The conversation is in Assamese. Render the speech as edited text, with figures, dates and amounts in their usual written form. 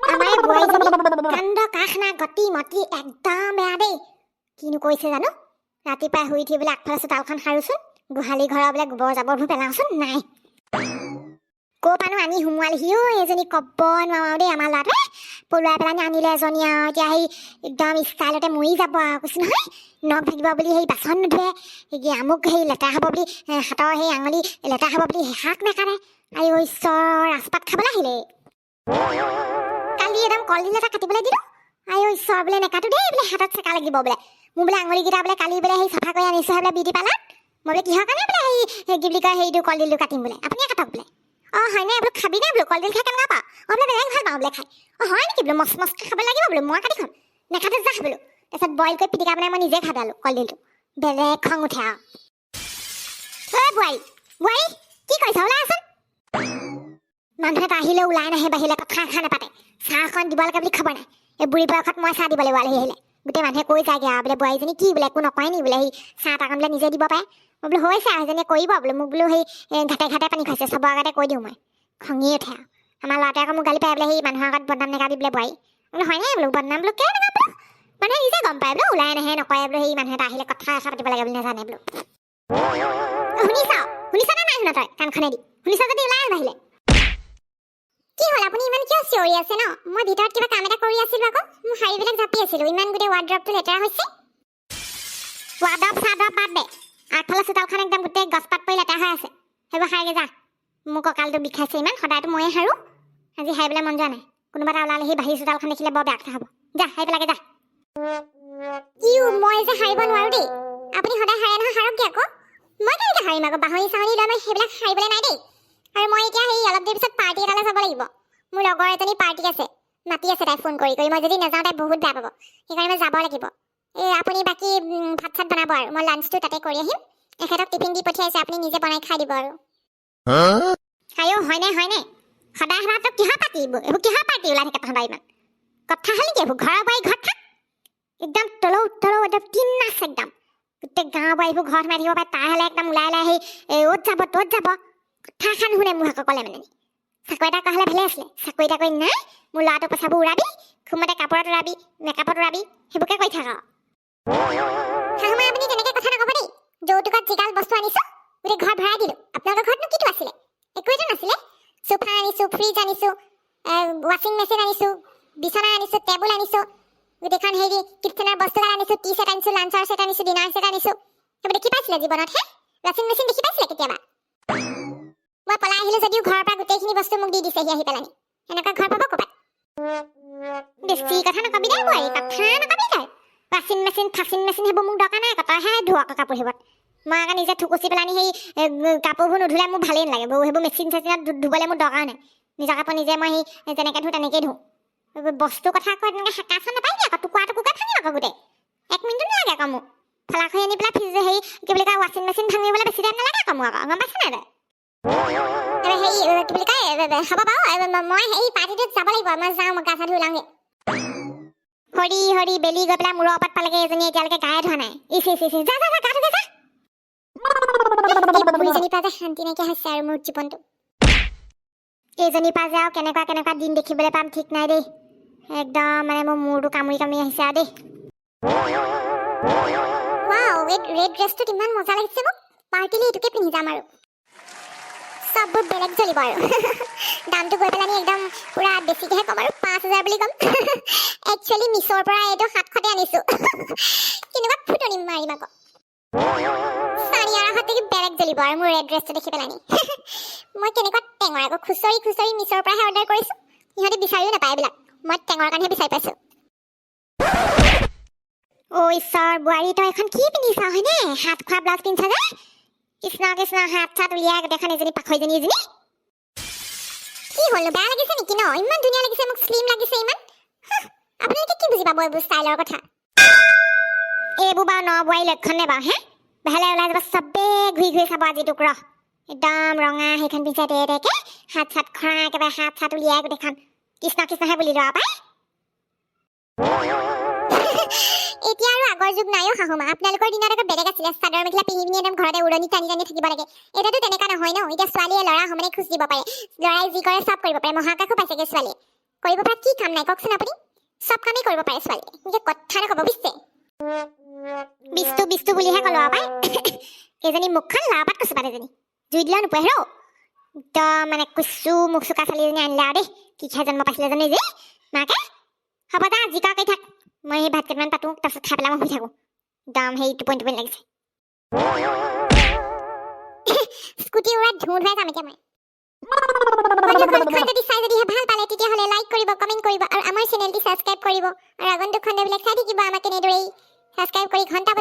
আমাৰ বুঢ়াইজনী কাণ্ড কাখনা গতি মতি একদম বেয়া দেই। কিনো কৈছে জানো, ৰাতিপুৱাই শুই উঠি বোলে আগফালে চোতালখন সাৰোচোন, গোহালি ঘৰৰ বোলে গোবৰ জাবৰবোৰ পেলাওচোন, নাই। ক'ৰ পানো আনি সোমোৱালিহিও এজনী ক'ব নোৱাৰো দেই। আমাৰ ল'ৰাটোৱে পলুৱাই পেলাই আনিলে এজনী আৰু এতিয়া সেই একদম ষ্টাইলতে মৰি যাব আৰু কৈছো নহয়। নখ ভাগিব বুলি সেই বাচন নুধুৱে, আমুক সেই লেতেৰা হ'ব বুলি হাতৰ সেই আঙুলি লেতেৰা হ'ব বুলি শাক নাকাটে। আই ঈশ্বৰ, ৰাজপাত খাবলৈ আহিলে। কালি একদম কলডিল এটা কাটিবলৈ দিলোঁ, আই ঈশ্বৰ বোলে নেকাটো দেই বোলে, হাতত চেকা লাগিব বোলে। মোৰ বোলে আঙুলিকেইটা বোলে কালি বোলে সেই চাফা কৰি আনিছোঁ বোলে বিউটি পাৰ্লাৰত। মই বোলে কিহৰ কাৰণে বোলে সেই কি বুলি কয় সেইটো কলডিলটো কাটিম বোলে, আপুনিয়ে কাটক বোলে। অঁ হয়নে বোলো, খাবি নে বোলো, কলডিল খাই কেনেকুৱা পাওঁ? অঁ বোলে বেলেগ ভাল পাওঁ বোলে খাই। অঁ হয় নেকি বোলো, মস্ত মস্ত খাব লাগিব বোলো, মই কাটি খাম, নেখাতে যা বোলো। তাৰপিছত বইল কৰি পিটিকা বনাই মই নিজে খাদালোঁ কলডিলটো। বেলেগ খং উঠে আৰু। ঐ বোৱাৰী বোৱাৰী, কি কৰিছ? ওলাই আছোন। মানুহ এটা আহিলেও ওলাই নাহে বাহিৰে, কথা নাপাতে, চাহ এখন দিব লাগে বুলি খবৰ নাই। এই বুঢ়ী বয়সত মই চাহ দিব লাগিব আলহী আহিলে। গোটেই মানুহে কৈ যায়গৈ আৰু বোলে বোৱাৰীজনী কি বোলে একো নকয় নি বোলে, সেই চাহ তাকন বোলে নিজে দিব পাৰে। মই বোলো হৈছে আৰু সেইজনীয়ে কৰিব বোলো, মোক বোলো সেই ঘাটে ঘাটে পানী খুৱাইছে, চবৰ আগতে কৈ দিওঁ মই। খঙিয়ে উঠে আৰু। আমাৰ ল'ৰাটোৱে আকৌ মোক গালি পায় বোলে, সেই মানুহৰ আগত বদনাম নেগাবি বোলে বোৱাৰী। বোলো হয়নে বোলো, বদনাম বোলো কেলৈ নেগাম বোলো, মানুহে নিজে গম পায় বোলো, ওলাই নাহে নকয় বোলো, সেই মানুহ এটা আহিলে কথা পাতিব লাগে বুলি নাজানে বোলো। শুনিছ নে নাই শুনা তই কাণখনেদি? শুনিছ যদি ওলাই আহ বাহিলে। কি হ'ল আপুনি ইমান কিয় চিঞৰি আছে ন? মই ভিতৰত কিবা কাম এটা কৰি আছিলোঁ আকৌ, মোৰ শাৰীবিলাক জাপি আছিলোঁ, ইমান গোটেই ৱাৰ্ড্ৰপটো লেতেৰা হৈছে। ৱাৰ্ড্ৰপ চাৰ্ড্ৰপ বাদ দে, আগফালে চোতালখন একদম গোটেই গছপাত পৰি লেতেৰা হৈ আছে, সেইবোৰ সাৰগে যা। মোৰ কঁকালটো বিষাইছে ইমান, সদায়তো ময়ে সাৰোঁ, আজি সাৰিবলৈ মন যোৱা নাই। কোনোবা এটা ওলালে সেই বাহিৰ চোতালখন দেখিলে বৰ বেয়া কথা হ'ব। যা সাৰি পেলাগে যা। মই যে সাৰিব নোৱাৰোঁ দেই, আপুনি সদায় সাৰে নহয়, সাৰকগে আকৌ। মই কেনেকৈ সাৰিম আকৌ, বাহনি চাহনি লৈ মই সেইবিলাক সাৰিবলৈ নাই দেই। আৰু মই এতিয়া সেই অলপ দেৰি পিছত পাৰ্টি এটালৈ যাব লাগিব। মোৰ লগৰ এজনী পাৰ্টি আছে, মাতি আছে তাই ফোন কৰি কৰি, মই যদি নাযাওঁ তাই বহুত বেয়া পাব, সেইকাৰণে মই যাব লাগিব। আপুনি বাকী ভাত চাত বনাব আৰু, মই লাঞ্চটো তাতে কৰি আহিম। এখেতক টিফিন দি পঠিয়াইছে, আপুনি নিজে বনাই খাই দিব আৰু। আইঅ হয়নে হয়নে, সদায় সদায় তই কিহৰ পাৰ্টি, এইবোৰ কিহৰ পাৰ্টি ওলাই থাকে তহঁতৰ ইমান? কথা হ'ল নেকি এইবোৰ? ঘৰৰ বোৱাৰী ঘৰত থাক, একদম তলৌ তলৌ একদম তিন নাচ একদম। গোটেই গাঁৱৰ বোৱাৰীবোৰ ঘৰত সোমাই থাকিব পাৰে, তাই হ'লে একদম ওলাই ওলাই সেই অ'ত যাব ত'ত যাব, কথা খান শুনে মোৰ আকৌ ক'লে মানে। চাকৰি এটা কৰা হ'লে ভালে আছিলে, চাকৰি তাকৰি নাই, মোৰ ল'ৰাটোৰ পইচাবোৰ উৰাবি, খুমতে কাপোৰত উৰাবি, মেকআপত উৰাবি, সেইবোৰকে কৰি থাক আৰু। শাহুমা আপুনি তেনেকৈ কথা নক'ব দেই, যৌতুকত যিগাল বস্তু আনিছোঁ গোটেই ঘৰত ভৰাই দিলোঁ। আপোনালোকৰ ঘৰতনো কিটো আছিলে? একোৱেতো নাছিলে। চোফা আনিছোঁ, ফ্ৰিজ আনিছোঁ, ৱাশ্বিং মেচিন আনিছোঁ, বিচনা আনিছোঁ, টেবুল আনিছোঁ, গোটেইখন হেৰি কিটচেনৰ বস্তুগাল আনিছোঁ, টি ছেট আনিছোঁ, লাঞ্চৰ ছেট আনিছোঁ, ডিনাৰ ছেট আনিছোঁ। সেইবোৰ দেখি পাইছিলে জীৱনত হে? ৱাশ্বিং মেচিন দেখি পাইছিলে কেতিয়াবা? মই পলাই আহিলোঁ যদিও ঘৰৰ পৰা গোটেইখিনি বস্তু মোক দি দিছেহি আহি পেলানি। এনেকুৱা ঘৰ পাব ক'ৰবাত? বেছি কথা নকবি দেই বোৱাৰী, কথা নকবি তই। ৱাশ্বিং মেচিন ফাচিং মেচিন সেইবোৰ মোক দৰকাৰ নাই, তইহে ধুৱ আকৌ কাপোৰ সেইবোৰত। মই আকৌ নিজে থুকুচি পেলানি সেই কাপোৰবোৰ নুধুলে মোৰ ভালেই নালাগে, সেইবোৰ মেচিন চেচিনত ধুবলৈ মোৰ দৰকাৰ নাই। নিজৰ কাপোৰ নিজে মই সেই যেনেকৈ ধুওঁ তেনেকেই ধুওঁ। বস্তু কথা আকৌ তেনেকৈ হেঁচা নাপাইবি আকৌ, টুকুৰা টুকুৰকৈ ভাঙিম আকৌ গোটেই। 1 মিনিটো নালাগে আকৌ মোক। ফলাক হৈ আনি পেলাই ফ্ৰিজ হেৰি কি বুলি কয় ৱাশ্বিং মেচিন ভাঙিবলৈ বেছি টাইম নালাগে আকৌ মোৰ আকৌ, গম পাইছ নাই তই? হেৰি কি বুলি কয়, হ'ব বাৰু, মই সেই পাৰ্টিটোত যাব লাগিব, মই যাওঁ, মই গা চা ধুই ওলাওঁগৈ। হৰি হৰি বেলি গৈ পেলাই মূৰৰ ওপৰত পালেগৈ এজনী, এতিয়ালৈকে গায়ে ধোৱা নাই। ইচ ইচ ইচ, যা যা যা, গা ধুগে যা। বুঢ়ীজনীৰ পৰা যে শান্তি নাইকিয়া হৈছে আৰু মোৰ জীৱনটো। এইজনীৰ পৰা যে আৰু কেনেকুৱা কেনেকুৱা দিন দেখিবলৈ পাম ঠিক নাই দেই, একদম মানে মোৰ মূৰটো কামুৰি কামুৰি আহিছে আৰু দেই। ৱাও, এই ৰেড ড্ৰেছটোত ইমান মজা লাগিছে মোক, পাৰ্টিলৈ এইটোকে পিন্ধি যাম আৰু। চববোৰ বেলেগ জ্বলিব আৰু। দামটো গৈ পেলাই একদম পুৰা বেছিকেহে ক'ম আৰু, 5,000 বুলি ক'ম। একচুৱেলি মিছৰ পৰা এইটো 700তে আনিছোঁ। কেনেকুৱা ফুটনি মাৰিম আকৌ। চানিয়াৰ হাতে কি বেলেগ জ্বলিব আৰু মোৰ ৰেড ড্ৰেছটো দেখি পেলানি। মই কেনেকুৱা টেঙৰ আকৌ, খুচৰি খুচৰি মিছৰ পৰাহে অৰ্ডাৰ কৰিছোঁ, সিহঁতে বিচাৰিও নাপায় এইবিলাক, মই টেঙৰ কাৰণেহে বিচাৰি পাইছোঁ। অ' ঈশ্বৰ, বোৱাৰী তই এখন কি পিন্ধিছ হয়নে? হাত খোৱা ব্লাউজ পিন্ধিছ যে, কৃষ্ণ কৃষ্ণ, হাত চাত উলিয়াই গোটেইখন এজনী পাখৈজনী এজনী। কি হ'ল, বেয়া লাগিছে নেকি ন? ইমান ধুনীয়া লাগিছে মোক, শ্লিম লাগিছে ইমান। আপোনালোকে কি বুজি পাব এইবোৰ ষ্টাইলৰ কথা? এইবোৰ বাৰু ন বোৱাৰী লক্ষণ নে বাৰু হে? ভালে ওলাই যাব, চবেই ঘূৰি ঘূৰি চাব আজি তোক, ৰহ একদম ৰঙা সেইখন পিন্ধাই দে দেকে, হাত চাত খৰা একেবাৰে, হাত চাত উলিয়াই গোটেইখন কৃষ্ণ কৃষ্ণহে বুলি লোৱা পাই। এতিয়া আৰু আগৰ যুগ নাই অ' শাহুমা, আপোনালোকৰ দিনত আকৌ বেলেগ আছিলে, চাদৰ মেখেলা পিন্ধি পিনি একদম ঘৰতে উৰণি টানি টানি থাকিব লাগে। এতিয়াতো তেনেকুৱা নহয় ন, এতিয়া ছোৱালীয়ে ল'ৰা সমানে খোজ দিব পাৰে, ল'ৰাই যি কৰে চব কৰিব পাৰে, মহাকাশো পাইছেগে ছোৱালীয়ে। কৰিব পৰা কি কাম নাই কওকচোন আপুনি সব কামেই কৰিব পাৰে ছোৱালী নিজে কথা নক'ব বুজিছে বিস্তু বুলিহে ক'লো পাই এজনী মুখখন লাপাত কৈছো পাত এজনী জুই দিলা নোপোৱা হেৰ একদম মানে কুচু মুখ চুকা ছোৱালী এজনী আনিলে আৰু দেই কি খাই জন্ম পাইছিলে জানে যে মাকে হ'ব দা জিকা কৈ থাক মই সেই ভাত কেইটামান পাতো তাৰপিছত খাই পেলাই মই শুই থাকো একদম সেই টোপনি লাগিছে স্কুটি উৰাই ধুই যাম এতিয়া মই যদি চাই যদিহে ভাল পালে তেতিয়াহ'লে লাইক কৰিব কমেণ্ট কৰিব আৰু আমাৰ চেনেলটি ছাবস্ক্ৰাইব কৰিব আৰু আগন্তুক খণ্ডবিলাক চাই থাকিব আমাক এনেদৰেই ছাবস্ক্ৰাইব কৰি ঘণ্টা